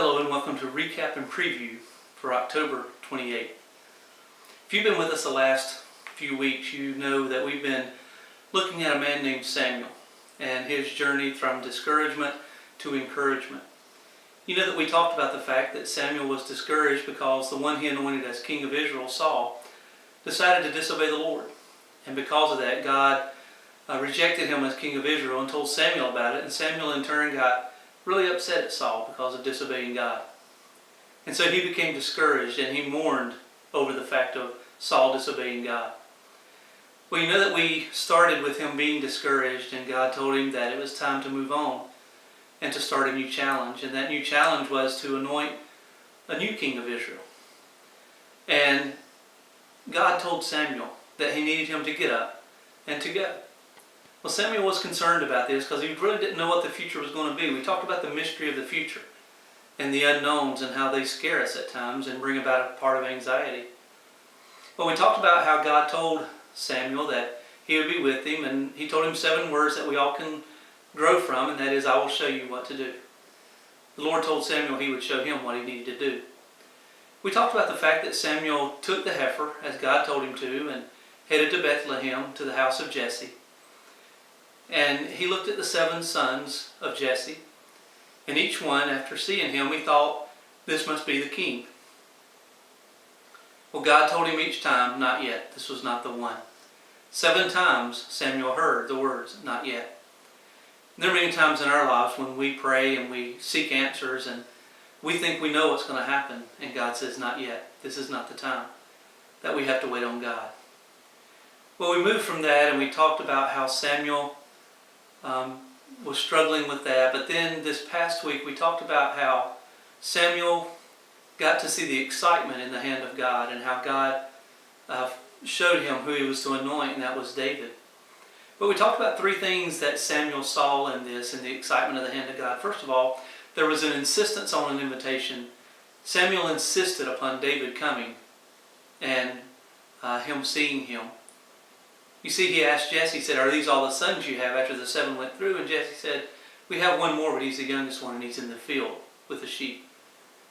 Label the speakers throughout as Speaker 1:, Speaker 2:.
Speaker 1: Hello and welcome to Recap and Preview for October 28th. If you've been with us the last few weeks, you know that we've been looking at a man named Samuel and his journey from discouragement to encouragement. You know that we talked about the fact that Samuel was discouraged because the one he anointed as king of Israel, Saul, decided to disobey the Lord. And because of that, God rejected him as king of Israel and told Samuel about it, and Samuel in turn got really upset at Saul because of disobeying God. And so he became discouraged and he mourned over the fact of Saul disobeying God. Well, you know that we started with him being discouraged and God told him that it was time to move on and to start a new challenge. And that new challenge was to anoint a new king of Israel. And God told Samuel that he needed him to get up and to go. Well, Samuel was concerned about this because he really didn't know what the future was going to be. We talked about the mystery of the future and the unknowns and how they scare us at times and bring about a part of anxiety. Well, we talked about how God told Samuel that he would be with him, and he told him 7 words that we all can grow from, and that is, I will show you what to do. The Lord told Samuel he would show him what he needed to do. We talked about the fact that Samuel took the heifer, as God told him to, and headed to Bethlehem, to the house of Jesse. And he looked at the 7 sons of Jesse, and each one, after seeing him, he thought, this must be the king. Well, God told him each time, not yet. This was not the one. 7 times Samuel heard the words, not yet. There are many times in our lives when we pray and we seek answers and we think we know what's going to happen, and God says, not yet. This is not the time. That we have to wait on God. Well, we moved from that and we talked about how Samuel was struggling with that. But then this past week we talked about how Samuel got to see the excitement in the hand of God and how God showed him who he was to anoint, and that was David. But we talked about 3 things that Samuel saw in this, in the excitement of the hand of God. First of all, there was an insistence on an invitation. Samuel insisted upon David coming and him seeing him. You see, he asked Jesse, he said, are these all the sons you have after the 7 went through? And Jesse said, we have one more, but he's the youngest one and he's in the field with the sheep.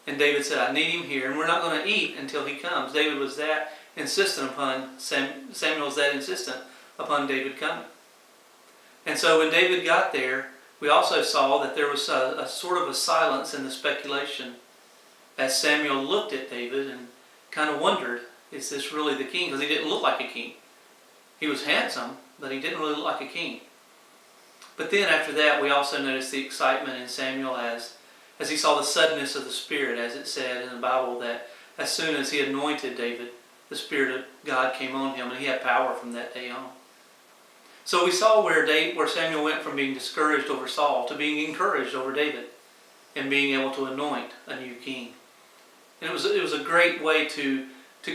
Speaker 1: And David said, I need him here, and we're not going to eat until he comes. David was that insistent upon, Samuel was that insistent upon David coming. And so when David got there, we also saw that there was a sort of a silence in the speculation as Samuel looked at David and kind of wondered, is this really the king? Because he didn't look like a king. He was handsome, but he didn't really look like a king. But then after that, we also noticed the excitement in Samuel as he saw the suddenness of the Spirit, as it said in the Bible, that as soon as he anointed David, the Spirit of God came on him, and he had power from that day on. So we saw where Samuel went from being discouraged over Saul to being encouraged over David and being able to anoint a new king. And it was a great way to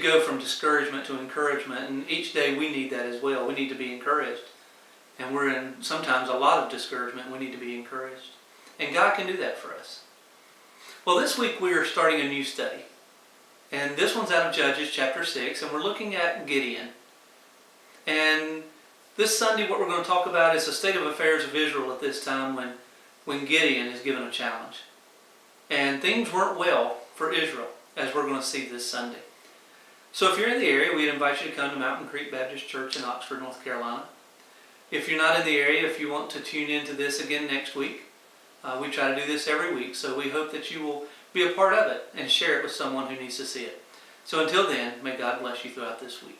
Speaker 1: go from discouragement to encouragement, and each day we need that as well. We need to be encouraged, and we're in sometimes a lot of discouragement. We need to be encouraged, and God can do that for us. Well, this week we are starting a new study, and this one's out of Judges chapter 6, and we're looking at Gideon. And this Sunday what we're going to talk about is the state of affairs of Israel at this time when Gideon is given a challenge. And things weren't well for Israel, as we're going to see this Sunday. So if you're in the area, we'd invite you to come to Mountain Creek Baptist Church in Oxford, North Carolina. If you're not in the area, if you want to tune into this again next week, we try to do this every week, so we hope that you will be a part of it and share it with someone who needs to see it. So until then, may God bless you throughout this week.